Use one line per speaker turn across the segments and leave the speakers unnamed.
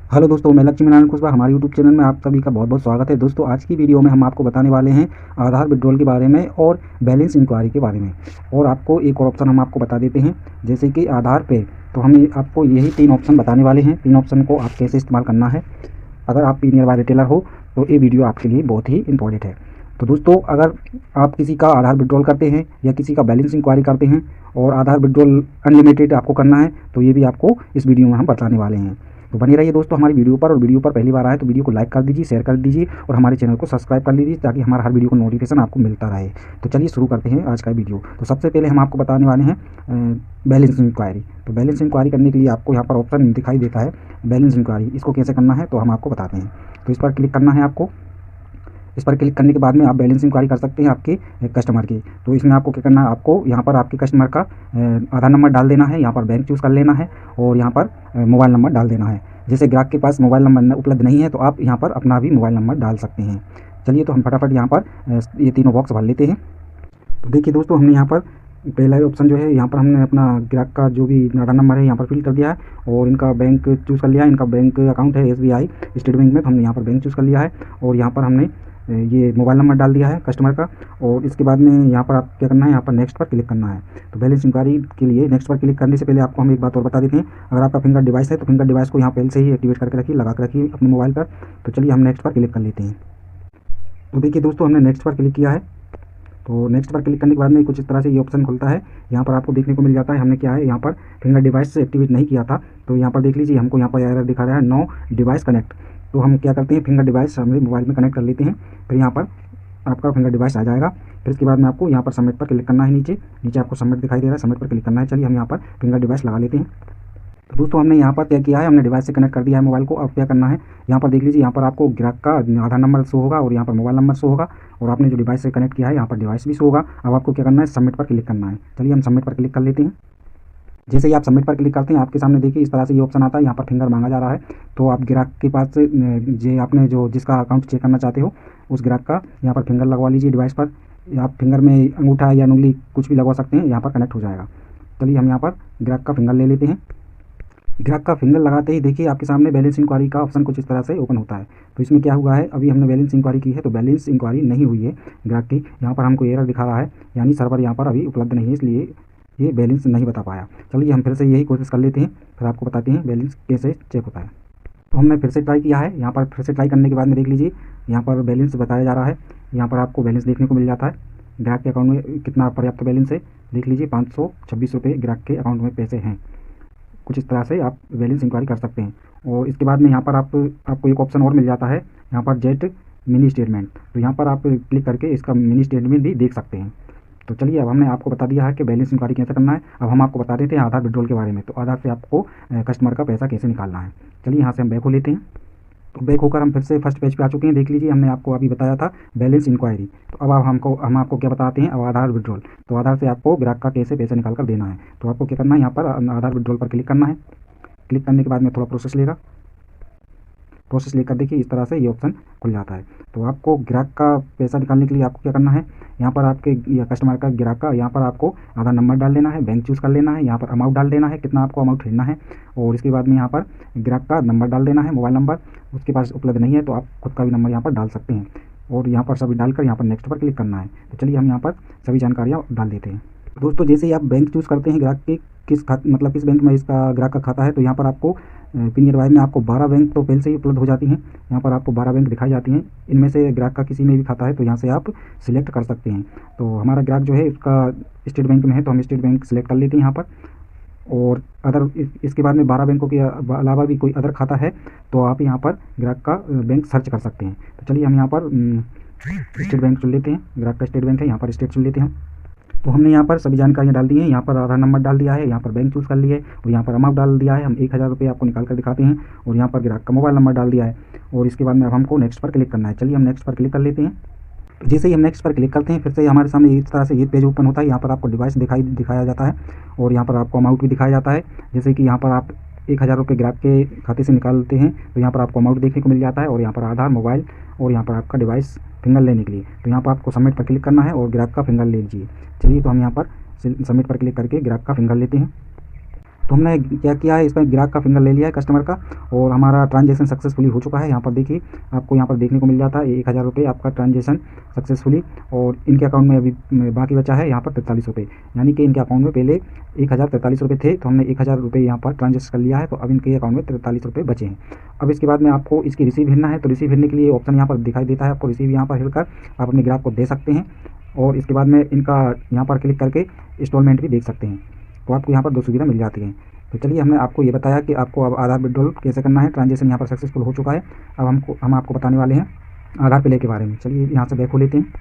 Hello दोस्तों, मैं लक्ष्मी नारायण कुशवाहा। हमारे यूट्यूब चैनल में आप सभी का बहुत बहुत स्वागत है। दोस्तों, आज की वीडियो में हम आपको बताने वाले हैं आधार विड्रॉल के बारे में और बैलेंस इंक्वायरी के बारे में। और आपको एक और ऑप्शन हम आपको बता देते हैं, जैसे कि आधार पे। तो हम आपको यही 3 ऑप्शन बताने वाले हैं। 3 ऑप्शन को आप कैसे इस्तेमाल करना है। अगर आप नियर बाय रिटेलर हो तो ये वीडियो आपके लिए बहुत ही इंपॉर्टेंट है। तो दोस्तों, अगर आप किसी का आधार विड्रॉल करते हैं या किसी का बैलेंस इंक्वायरी करते हैं और आधार विड्रॉल अनलिमिटेड आपको करना है, तो ये भी आपको इस वीडियो में हम बताने वाले हैं। तो बने रहिए दोस्तों हमारी वीडियो पर। और वीडियो पर पहली बार आए तो वीडियो को लाइक कर दीजिए, शेयर कर दीजिए और हमारे चैनल को सब्सक्राइब कर लीजिए, ताकि हमारा हर वीडियो को नोटिफिकेशन आपको मिलता रहे। तो चलिए शुरू करते हैं आज का वीडियो। तो सबसे पहले हम आपको बताने वाले हैं बैलेंस इंक्वायरी। तो बैलेंस इंक्वायरी करने के लिए आपको यहाँ पर ऑप्शन दिखाई देता है बैलेंस इंक्वायरी। इसको कैसे करना है तो हम आपको बताते हैं। तो इस पर क्लिक करना है आपको। इस पर क्लिक करने के बाद में आप बैलेंस इंक्वायरी कर सकते हैं आपके कस्टमर की। तो इसमें आपको क्या करना है, आपको यहाँ पर आपके कस्टमर का आधार नंबर डाल देना है, यहाँ पर बैंक चूज़ कर लेना है और यहाँ पर मोबाइल नंबर डाल देना है। जैसे ग्राहक के पास मोबाइल नंबर उपलब्ध नहीं है तो आप यहाँ पर अपना भी मोबाइल नंबर डाल सकते हैं। चलिए, तो हम फटाफट यहाँ पर ये तीनों बॉक्स भर लेते हैं। तो देखिए दोस्तों, हमने यहाँ पर पहला ऑप्शन जो है, यहाँ पर हमने अपना ग्राहक का जो भी आधार नंबर है यहाँ पर फिल कर दिया है और इनका बैंक चूज़ कर लिया है। इनका बैंक अकाउंट है SBI स्टेट बैंक में, तो हमने यहाँ पर बैंक चूज़ कर लिया है और यहाँ पर हमने ये मोबाइल नंबर डाल दिया है कस्टमर का। और इसके बाद में यहाँ पर आप क्या करना है, यहाँ पर नेक्स्ट पर क्लिक करना है। तो बैलेंस इंक्वायरी के लिए नेक्स्ट पर क्लिक करने से पहले आपको हम एक बात और बता देते हैं। अगर आपका फिंगर डिवाइस है तो फिंगर डिवाइस को यहाँ पहले से ही एक्टिवेट करके रखिए, लगा के रखिए अपने मोबाइल पर। तो चलिए हम नेक्स्ट पर क्लिक कर लेते हैं। तो देखिए दोस्तों, हमने नेक्स्ट पर क्लिक किया है। तो नेक्स्ट पर क्लिक करने के बाद में कुछ इस तरह से ये ऑप्शन खुलता है। यहाँ पर आपको देखने को मिल जाता है हमने क्या है, यहाँ पर फिंगर डिवाइस से एक्टिवेट नहीं किया था। तो यहाँ पर देख लीजिए, हमको यहाँ पर एरर दिखा रहा है नो डिवाइस कनेक्ट। तो हम क्या करते हैं, फिंगर डिवाइस हमारे मोबाइल में कनेक्ट कर लेते हैं। फिर यहाँ पर आपका फिंगर डिवाइस आ जाएगा। फिर इसके बाद में आपको यहाँ पर सबमिट पर क्लिक करना है। नीचे नीचे आपको सबमिट दिखाई दे रहा है, सबमिट पर क्लिक करना है। चलिए हम यहाँ पर फिंगर डिवाइस लगा लेते हैं। तो दोस्तों, हमने यहाँ पर क्या किया है, हमने डिवाइस से कनेक्ट कर दिया है मोबाइल को। अब क्या करना है, यहाँ पर देख लीजिए, यहाँ पर आपको ग्राहक का आधार नंबर शो होगा और यहाँ पर मोबाइल नंबर शो होगा और आपने जो डिवाइस से कनेक्ट किया है यहाँ पर डिवाइस भी शो होगा। अब आपको क्या करना है, सबमिट पर क्लिक करना है। चलिए हम सबमिट पर क्लिक कर लेते हैं। जैसे ही आप सबमिट पर क्लिक करते हैं, आपके सामने देखिए इस तरह से ये ऑप्शन आता है, यहाँ पर फिंगर मांगा जा रहा है। तो आप ग्राहक के पास से जे आपने जो जिसका अकाउंट चेक करना चाहते हो उस ग्राहक का यहाँ पर फिंगर लगवा लीजिए डिवाइस पर। आप फिंगर में अंगूठा या उंगली कुछ भी लगवा सकते हैं, यहाँ पर कनेक्ट हो जाएगा। चलिए हम यहाँ पर ग्राहक का फिंगर ले लेते हैं। ग्राहक का फिंगर लगाते ही देखिए आपके सामने बैलेंस इंक्वायरी का ऑप्शन कुछ इस तरह से ओपन होता है। तो इसमें क्या हुआ है, अभी हमने बैलेंस इंक्वायरी की है तो बैलेंस इंक्वायरी नहीं हुई है ग्राहक की। यहाँ पर हमको एरर दिखा रहा है, यानी सर्वर यहाँ पर अभी उपलब्ध नहीं है, इसलिए ये बैलेंस नहीं बता पाया। चलिए हम फिर से यही कोशिश कर लेते हैं, फिर आपको बताते हैं बैलेंस कैसे चेक होता है। तो हमने फिर से ट्राई किया है। यहाँ पर फिर से ट्राई करने के बाद में देख लीजिए, यहाँ पर बैलेंस बताया जा रहा है। यहाँ पर आपको बैलेंस देखने को मिल जाता है, ग्राहक के अकाउंट में कितना पर्याप्त बैलेंस है। देख लीजिए 526 रुपये ग्राहक के अकाउंट में पैसे हैं। कुछ इस तरह से आप बैलेंस इंक्वायरी कर सकते हैं। और इसके बाद में यहाँ पर आपको एक ऑप्शन और मिल जाता है, यहाँ पर जेट मिनी स्टेटमेंट। तो यहाँ पर आप क्लिक करके इसका मिनी स्टेटमेंट भी देख सकते हैं। तो चलिए, अब हमने आपको बता दिया है कि बैलेंस इंक्वायरी कैसे करना है। अब हम आपको बता देते हैं आधार विड्रॉल के बारे में। तो आधार से आपको कस्टमर का पैसा कैसे निकालना है। चलिए यहाँ से हम बैक हो लेते हैं। तो बैक होकर हम फिर से फर्स्ट पेज पे आ चुके हैं। देख लीजिए, हमने आपको अभी बताया था बैलेंस इंक्वायरी। तो अब हम आपको क्या बताते हैं, अब आधार विड्रॉल। तो आधार से आपको ग्राहक का कैसे पैसा निकाल कर देना है। तो आपको क्या करना है, यहाँ पर आधार विड्रॉल पर क्लिक करना है। क्लिक करने के बाद में थोड़ा प्रोसेस लेगा। प्रोसेस लेकर देखिए इस तरह से ये ऑप्शन खुल जाता है। तो आपको ग्राहक का पैसा निकालने के लिए आपको क्या करना है, यहाँ पर आपके या कस्टमर का ग्राहक का यहाँ पर आपको आधार नंबर डाल देना है, बैंक चूज़ कर लेना है, यहाँ पर अमाउंट डाल देना है, कितना आपको अमाउंट भेजना है। और इसके बाद में यहाँ पर ग्राहक का नंबर डाल देना है, मोबाइल नंबर। उसके पास उपलब्ध नहीं है तो आप खुद का भी नंबर यहाँ पर डाल सकते हैं। और यहाँ पर सभी डालकर यहाँ पर नेक्स्ट पर क्लिक करना है। तो चलिए हम यहाँ पर सभी जानकारियाँ डाल देते हैं। दोस्तों, जैसे ही आप बैंक चूज़ करते हैं ग्राहक के मतलब किस बैंक में इसका ग्राहक का खाता है, तो यहाँ पर आपको नियर बाय में आपको 12 बैंक तो पहले से ही उपलब्ध हो जाती हैं। यहाँ पर आपको 12 बैंक दिखाई जाती हैं। इनमें से ग्राहक का किसी में भी खाता है तो यहाँ से आप सिलेक्ट कर सकते हैं। तो हमारा ग्राहक जो है उसका स्टेट बैंक में है तो हम स्टेट बैंक सिलेक्ट कर लेते हैं यहाँ पर। और अदर इसके बाद में 12 बैंकों के अलावा भी कोई अदर खाता है तो आप यहाँ पर ग्राहक का बैंक सर्च कर सकते हैं। तो चलिए हम यहाँ पर स्टेट बैंक चुन लेते हैं। ग्राहक का स्टेट बैंक है, यहाँ पर स्टेट चुन लेते हैं हम। तो हमने यहाँ पर सभी जानकारियाँ डाल दी हैं। यहाँ पर आधार नंबर डाल दिया है, यहाँ पर बैंक चूज़ कर लिए और यहाँ पर अमाउंट डाल दिया है। हम 1000 रुपये आपको निकाल कर दिखाते हैं। और यहाँ पर ग्राहक का मोबाइल नंबर डाल दिया है। और इसके बाद में अब हमको नेक्स्ट पर क्लिक करना है। चलिए हम नेक्स्ट पर क्लिक कर लेते हैं। तो जैसे ही हम नेक्स्ट पर क्लिक करते हैं, फिर से हमारे सामने इस तरह से ये पेज ओपन होता है। यहाँ पर आपको डिवाइस दिखाया जाता है और यहाँ पर आपको अमाउंट भी दिखाया जाता है। जैसे कि यहाँ पर आप 1000 रुपये ग्राहक के खाते से निकालते हैं तो यहाँ पर आपको अमाउंट देखने को मिल जाता है। और यहाँ पर आधार, मोबाइल और यहाँ पर आपका डिवाइस फिंगर लेने के लिए, तो यहाँ पर आपको सबमिट पर क्लिक करना है और ग्राहक का फिंगर ले लीजिए। चलिए, तो हम यहाँ पर सबमिट पर क्लिक करके ग्राहक का फिंगर लेते हैं। तो हमने क्या किया है, इसमें ग्राहक का फिंगर ले लिया है कस्टमर का, और हमारा ट्रांजेक्शन सक्सेसफुली हो चुका है। यहाँ पर देखिए, आपको यहाँ पर देखने को मिल जाता है 1000 रुपये आपका ट्रांजेक्शन सक्सेसफुली, और इनके अकाउंट में अभी बाकी बचा है यहाँ पर 43 रुपये, यानी कि इनके अकाउंट में पहले 1043 रुपये थे, तो हमने 1000 रुपये यहाँ पर ट्रांजेक्शन कर लिया है, तो अब इनके अकाउंट में 43 रुपये बचे हैं। अब इसके बाद में आपको इसकी रिसीव भरना है, तो रिसीव भरने के लिए ऑप्शन यहाँ पर दिखाई देता है, आपको रिसीव यहाँ पर हिलकर आप अपने ग्राहक को दे सकते हैं, और इसके बाद में इनका यहाँ पर क्लिक करके इंस्टॉलमेंट भी देख सकते हैं। तो आपको यहाँ पर 2 सुविधा मिल जाती हैं। तो चलिए, हमने आपको ये बताया कि आपको अब आधार विड्रॉल कैसे करना है। ट्रांजेक्शन यहाँ पर सक्सेसफुल हो चुका है। अब हम आपको बताने वाले हैं आधार प्ले के बारे में। चलिए यहाँ से बैक हो लेते हैं।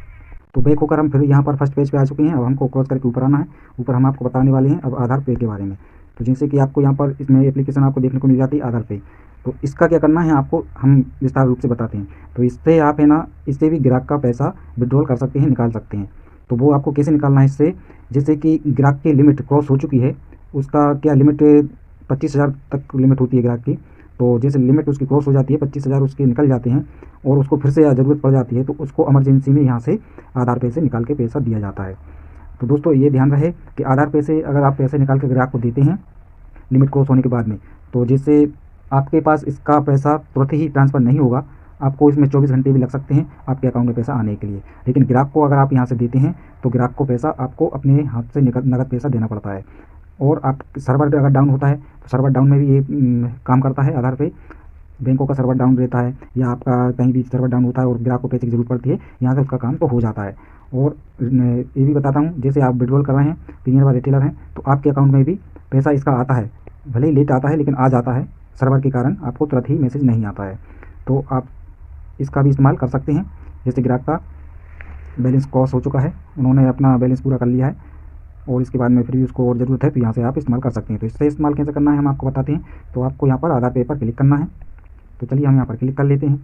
तो बैक होकर हम फिर यहाँ पर फर्स्ट पेज पे आ चुके हैं। अब हमको क्रॉस करके ऊपर आना है। ऊपर हम आपको बताने वाले हैं अब आधार पे के बारे में। तो जैसे कि आपको यहाँ पर इसमें एप्लीकेशन आपको देखने को मिल जाती है आधार पे। तो इसका क्या करना है आपको हम विस्तार रूप से बताते हैं। तो इससे आप है ना, इससे भी ग्राहक का पैसा विड्रॉल कर सकते हैं, निकाल सकते हैं। तो वो आपको कैसे निकालना है इससे, जैसे कि ग्राहक की लिमिट क्रॉस हो चुकी है, उसका क्या लिमिट 25,000 तक लिमिट होती है ग्राहक की। तो जैसे लिमिट उसकी क्रॉस हो जाती है, 25,000 उसके निकल जाते हैं, और उसको फिर से ज़रूरत पड़ जाती है, तो उसको इमरजेंसी में यहाँ से आधार पे से निकाल के पैसा दिया जाता है। तो दोस्तों ये ध्यान रहे कि आधार पे से अगर आप पैसे निकाल के ग्राहक को देते हैं लिमिट क्रॉस होने के बाद में, तो जिससे आपके पास इसका पैसा तुरंत ही ट्रांसफ़र नहीं होगा, आपको इसमें 24 घंटे भी लग सकते हैं आपके अकाउंट में पैसा आने के लिए। लेकिन ग्राहक को अगर आप यहाँ से देते हैं तो ग्राहक को पैसा आपको अपने हाथ से नगद पैसा देना पड़ता है। और आप सर्वर अगर डाउन होता है तो सर्वर डाउन में भी ये काम करता है आधार पे। बैंकों का सर्वर डाउन रहता है या आपका कहीं भी सर्वर डाउन होता है और ग्राहक को पैसे की ज़रूरत पड़ती है, यहाँ से उसका काम तो हो जाता है। और ये भी बताता हूँ, जैसे आप विड्रॉल कर रहे हैं, पीनियर व रिटेलर हैं, तो आपके अकाउंट में भी पैसा इसका आता है, भले ही लेट आता है लेकिन आ जाता है। सर्वर के कारण आपको तुरंत ही मैसेज नहीं आता है, तो आप इसका भी इस्तेमाल कर सकते हैं। जैसे ग्राहक का बैलेंस क्रॉस हो चुका है, उन्होंने अपना बैलेंस पूरा कर लिया है, और इसके बाद में फिर भी उसको और ज़रूरत है, तो यहाँ से आप इस्तेमाल कर सकते हैं। तो इससे इस्तेमाल कैसे करना है हम आपको बताते हैं। तो आपको यहाँ पर आधार पे पर क्लिक करना है। तो चलिए हम यहाँ पर क्लिक कर लेते हैं।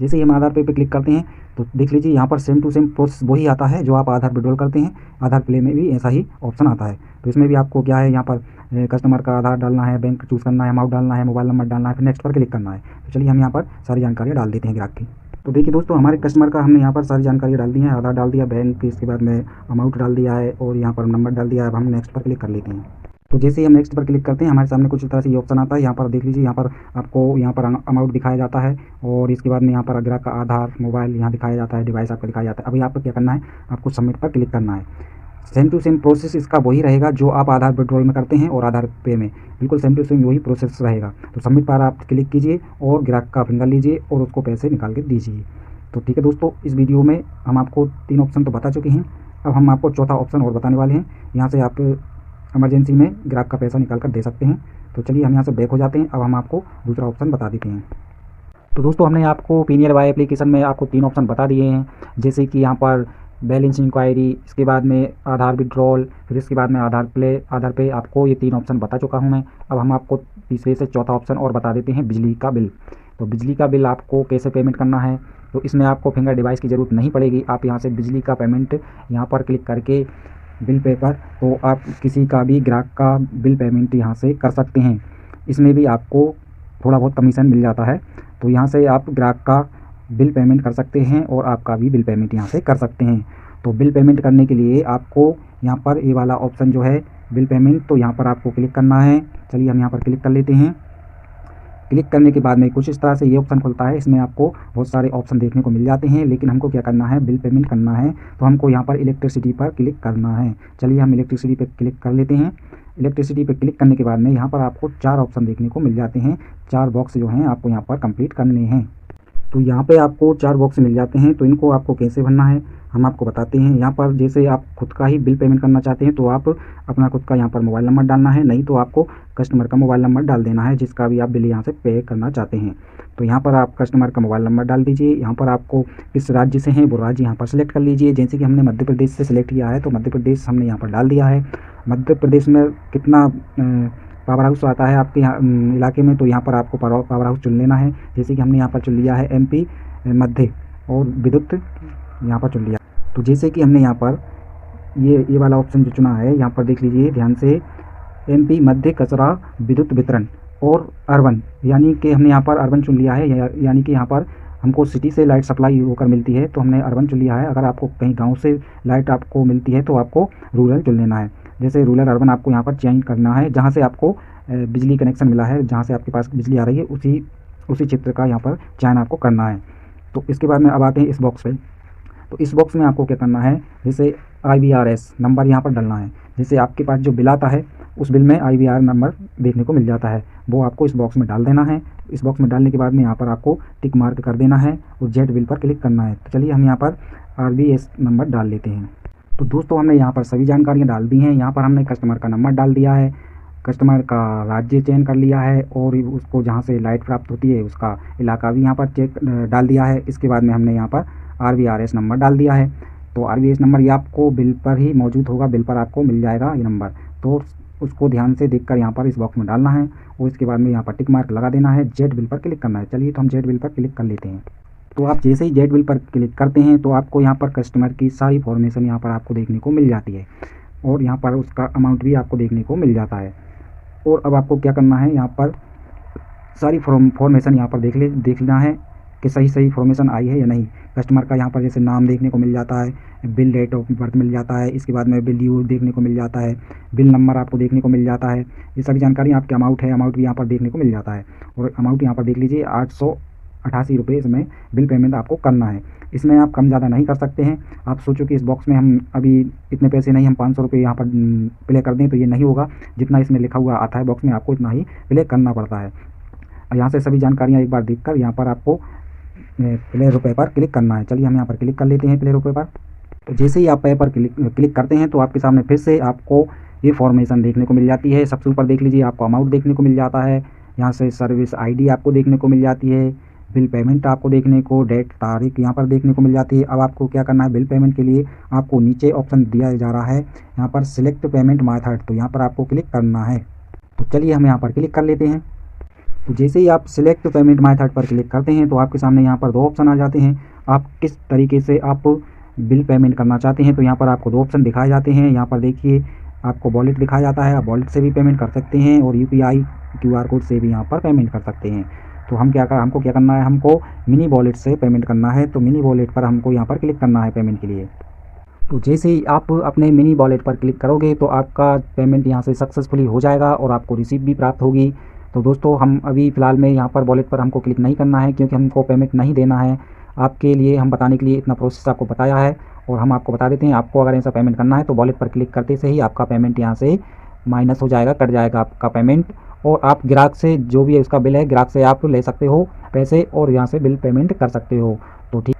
जैसे ही हम आधार पे क्लिक करते हैं तो देख लीजिए यहाँ पर सेम टू सेम प्रोसेस वही आता है जो आप आधार विड्रॉल करते हैं। आधार प्ले में भी ऐसा ही ऑप्शन आता है। तो इसमें भी आपको क्या है, यहाँ पर कस्टमर का आधार डालना है, बैंक चूज़ करना है, अमाउंट डालना है, मोबाइल नंबर डालना है, फिर नेक्स्ट पर क्लिक करना है। तो चलिए हम यहाँ पर सारी जानकारियाँ डाल देते हैं ग्राहक की। तो देखिए दोस्तों, हमारे कस्टमर का हमने यहाँ पर सारी जानकारी डाल दी है। आधार डाल दिया, बैंक, इसके बाद में अमाउंट डाल दिया है, और यहाँ पर नंबर डाल दिया है। अब हम नेक्स्ट पर क्लिक कर लेते हैं। तो जैसे ही हम नेक्स्ट पर क्लिक करते हैं, हमारे सामने कुछ इस तरह से ये ऑप्शन आता है। यहाँ पर देख लीजिए, यहाँ पर आपको यहाँ पर अमाउंट दिखाया जाता है, और इसके बाद में यहाँ पर ग्राहक का आधार, मोबाइल यहाँ दिखाया जाता है, डिवाइस आपका दिखाया जाता है। अभी आपको क्या करना है, आपको सबमिट पर क्लिक करना है। सेम टू सेम प्रोसेस इसका वही रहेगा जो आप आधार विड्रॉल में करते हैं, और आधार पे में बिल्कुल सेम टू सेम वही प्रोसेस रहेगा। तो सबमिट पर आप क्लिक कीजिए और ग्राहक का फिंगर लीजिए और उसको पैसे निकाल के दीजिए। तो ठीक है दोस्तों, इस वीडियो में हम आपको 3 ऑप्शन तो बता चुके हैं। अब हम आपको चौथा ऑप्शन और बताने वाले हैं। यहाँ से आप इमरजेंसी में ग्राहक का पैसा निकाल कर दे सकते हैं। तो चलिए हम यहाँ से बैक हो जाते हैं। अब हम आपको दूसरा ऑप्शन बता देते हैं। तो दोस्तों, हमने आपको पीनियर वाई एप्लीकेशन में आपको 3 ऑप्शन बता दिए हैं, जैसे कि यहाँ पर बैलेंस इंक्वायरी, इसके बाद में आधार विड्रॉल, फिर इसके बाद में आधार पे आपको ये 3 ऑप्शन बता चुका हूँ मैं। अब हम आपको तीसरे से चौथा ऑप्शन और बता देते हैं, बिजली का बिल। तो बिजली का बिल आपको कैसे पेमेंट करना है, तो इसमें आपको फिंगर डिवाइस की ज़रूरत नहीं पड़ेगी। आप यहाँ से बिजली का पेमेंट यहाँ पर क्लिक करके बिल पे पर, तो आप किसी का भी ग्राहक का बिल पेमेंट यहाँ से कर सकते हैं। इसमें भी आपको थोड़ा बहुत कमीशन मिल जाता है। तो यहाँ से आप ग्राहक का बिल पेमेंट कर सकते हैं और आपका भी बिल पेमेंट यहाँ से कर सकते हैं। तो बिल पेमेंट करने के लिए आपको यहाँ पर ये वाला ऑप्शन जो है बिल पेमेंट, तो यहाँ पर आपको क्लिक करना है। चलिए हम यहाँ पर क्लिक कर लेते हैं। क्लिक करने के बाद में कुछ इस तरह से ये ऑप्शन खुलता है। इसमें आपको बहुत सारे ऑप्शन देखने को मिल जाते हैं, लेकिन हमको क्या करना है, बिल पेमेंट करना है। तो हमको यहाँ पर इलेक्ट्रिसिटी पर क्लिक करना है। चलिए हम इलेक्ट्रिसिटी पर क्लिक कर लेते हैं। इलेक्ट्रिसिटी पर क्लिक करने के बाद में यहाँ पर आपको 4 ऑप्शन देखने को मिल जाते हैं। 4 बॉक्स जो हैं आपको यहाँ पर कंप्लीट करने हैं। तो यहाँ पे आपको 4 बॉक्स मिल जाते हैं। तो इनको आपको कैसे भरना है हम आपको बताते हैं। यहाँ पर जैसे आप खुद का ही बिल पेमेंट करना चाहते हैं तो आप अपना खुद का यहाँ पर मोबाइल नंबर डालना है, नहीं तो आपको कस्टमर का मोबाइल नंबर डाल देना है जिसका भी आप बिल यहाँ से पे करना चाहते हैं। तो यहाँ पर आप कस्टमर का मोबाइल नंबर डाल दीजिए। यहाँ पर आपको किस राज्य से हैं वो राज्य यहाँ पर सेलेक्ट कर लीजिए। जैसे कि हमने मध्य प्रदेश से सिलेक्ट किया है, तो मध्य प्रदेश हमने यहाँ पर डाल दिया है। मध्य प्रदेश में कितना पावर हाउस आता है आपके यहाँ इलाके में, तो यहाँ पर आपको पावर हाउस चुन लेना है। जैसे कि हमने यहाँ पर चुन लिया है MP मध्य, और विद्युत यहाँ पर चुन लिया। तो जैसे कि हमने यहाँ पर ये वाला ऑप्शन जो चुना है, यहाँ पर देख लीजिए ध्यान से, MP मध्य कचरा विद्युत वितरण और अर्बन, यानी कि हमने यहाँ पर अर्बन चुन लिया है। यानी कि यहाँ पर हमको सिटी से लाइट सप्लाई होकर मिलती है, तो हमने अर्बन चुन लिया है। अगर आपको कहीं गांव से लाइट आपको मिलती है तो आपको रूरल चुन लेना है। जैसे रूरल अर्बन आपको यहाँ पर चेंज करना है, जहाँ से आपको बिजली कनेक्शन मिला है, जहाँ से आपके पास बिजली आ रही है उसी क्षेत्र का यहाँ पर चयन आपको करना है। तो इसके बाद में अब आते हैं इस बॉक्स पे। तो इस बॉक्स में आपको क्या करना है, जैसे IVRS नंबर यहाँ पर डालना है। जैसे आपके पास जो बिल आता है उस बिल में IVR नंबर देखने को मिल जाता है, वो आपको इस बॉक्स में डाल देना है। इस बॉक्स में डालने के बाद में यहाँ पर आपको टिक मार्क कर देना है और जेट बिल पर क्लिक करना है। तो चलिए हम यहाँ पर RVS नंबर डाल लेते हैं। तो दोस्तों हमने यहाँ पर सभी जानकारियाँ डाल दी हैं। यहाँ पर हमने कस्टमर का नंबर डाल दिया है, कस्टमर का राज्य चयन कर लिया है और उसको जहाँ से लाइट प्राप्त होती है उसका इलाका भी यहाँ पर डाल दिया है। इसके बाद में हमने यहाँ पर RVRS नंबर डाल दिया है। तो RVS नंबर ये आपको बिल पर ही मौजूद होगा, बिल पर आपको मिल जाएगा ये नंबर। तो उसको ध्यान से देखकर यहाँ पर इस बॉक्स में डालना है और इसके बाद में यहाँ पर टिक मार्क लगा देना है, जेट बिल पर क्लिक करना है। चलिए तो हम जेट बिल पर क्लिक कर लेते हैं। तो आप जैसे ही जेट बिल पर क्लिक करते हैं तो आपको यहाँ पर कस्टमर की सारी इन्फॉर्मेशन यहाँ पर आपको देखने को मिल जाती है और यहाँ पर उसका अमाउंट भी आपको देखने को मिल जाता है। और अब आपको क्या करना है, यहाँ पर सारी इन्फॉर्मेशन यहाँ पर देखना है कि सही इन्फॉर्मेशन आई है या नहीं। कस्टमर का यहाँ पर जैसे नाम देखने को मिल जाता है, बिल डेट ऑफ बर्थ मिल जाता है, इसके बाद में बिल ड्यू देखने को मिल जाता है, बिल नंबर आपको देखने को मिल जाता है। ये सभी जानकारी आपके अमाउंट भी यहाँ पर देखने को मिल जाता है। और अमाउंट यहाँ पर देख लीजिए 888 रुपये इसमें बिल पेमेंट आपको करना है। इसमें आप कम ज़्यादा नहीं कर सकते हैं। आप सोचो कि इस बॉक्स में हम अभी इतने पैसे नहीं, हम 500 रुपये यहाँ पर प्ले कर दें तो ये नहीं होगा। जितना इसमें लिखा हुआ आता है बॉक्स में आपको इतना ही प्ले करना पड़ता है। यहाँ से सभी जानकारियाँ एक बार देखकर यहाँ पर आपको प्ले रुपये पर क्लिक करना है। चलिए हम यहाँ पर क्लिक कर लेते हैं प्ले रुपये पर। तो जैसे ही आप पे पर क्लिक करते हैं तो आपके सामने फिर से आपको ये फॉर्मेशन देखने को मिल जाती है। सबसे ऊपर देख लीजिए आपको अमाउंट देखने को मिल जाता है, यहाँ से सर्विस ID आपको देखने को मिल जाती है, बिल पेमेंट आपको देखने को, डेट तारीख यहाँ पर देखने को मिल जाती है। अब आपको क्या करना है, बिल पेमेंट के लिए आपको नीचे ऑप्शन दिया जा रहा है यहाँ पर सिलेक्ट पेमेंट मेथड, तो यहाँ पर आपको क्लिक करना है। तो चलिए हम यहाँ पर क्लिक कर लेते हैं। तो जैसे ही आप सिलेक्ट पेमेंट मेथड पर क्लिक करते हैं तो आपके सामने यहाँ पर दो ऑप्शन आ जाते हैं। आप किस तरीके से आप बिल पेमेंट करना चाहते हैं, तो यहाँ पर आपको दो ऑप्शन दिखाए जाते हैं। यहाँ पर देखिए आपको वॉलेट दिखाया जाता है, आप वॉलेट से भी पेमेंट कर सकते हैं और UPI QR कोड से भी यहाँ पर पेमेंट कर सकते हैं। तो हमको क्या करना है, हमको मिनी वॉलेट से पेमेंट करना है। तो मिनी वॉलेट पर हमको यहाँ पर क्लिक करना है पेमेंट के लिए। तो जैसे ही आप अपने मिनी वॉलेट पर क्लिक करोगे तो आपका पेमेंट यहाँ से सक्सेसफुली हो जाएगा और आपको रिसीट भी प्राप्त होगी। तो दोस्तों हम अभी फ़िलहाल में यहाँ पर वॉलेट पर हमको क्लिक नहीं करना है, क्योंकि हमको पेमेंट नहीं देना है। आपके लिए हम बताने के लिए इतना प्रोसेस आपको बताया है और हम आपको बता देते हैं, आपको अगर ऐसा पेमेंट करना है तो वॉलेट पर क्लिक करते से ही आपका पेमेंट यहाँ से माइनस हो जाएगा, कट जाएगा आपका पेमेंट। और आप ग्राहक से जो भी उसका बिल है, ग्राहक से आप ले सकते हो पैसे और यहाँ से बिल पेमेंट कर सकते हो। तो ठीक,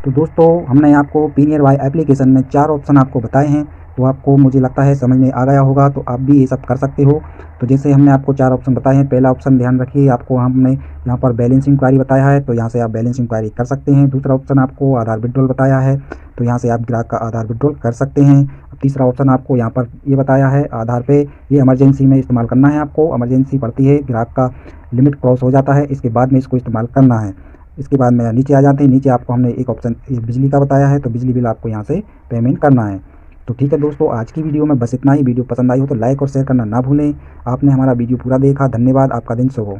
तो दोस्तों हमने आपको पीनियर वाई एप्लीकेशन में 4 ऑप्शन आपको बताए हैं, तो आपको मुझे लगता है समझ में आ गया होगा। तो आप भी ये सब कर सकते हो। तो जैसे हमने आपको 4 ऑप्शन बताए हैं, पहला ऑप्शन ध्यान रखिए, आपको हमने यहाँ पर बैलेंस इंक्वायरी बताया है, तो यहाँ से आप बैलेंस इंक्वायरी कर सकते हैं। दूसरा ऑप्शन आपको आधार विड्रॉल बताया है, तो यहाँ से आप ग्राहक का आधार विड्रॉल कर सकते हैं। तीसरा ऑप्शन आपको यहाँ पर ये बताया है, आधार पे ये इमरजेंसी में इस्तेमाल करना है। आपको इमरजेंसी पड़ती है, ग्राहक का लिमिट क्रॉस हो जाता है, इसके बाद में इसको इस्तेमाल करना है। इसके बाद में नीचे आ जाते हैं। नीचे आपको हमने एक ऑप्शन बिजली का बताया है, तो बिजली बिल आपको यहाँ से पेमेंट करना है। तो ठीक है दोस्तों, आज की वीडियो में बस इतना ही। वीडियो पसंद आई हो तो लाइक और शेयर करना ना भूलें। आपने हमारा वीडियो पूरा देखा, धन्यवाद। आपका दिन शुभ हो।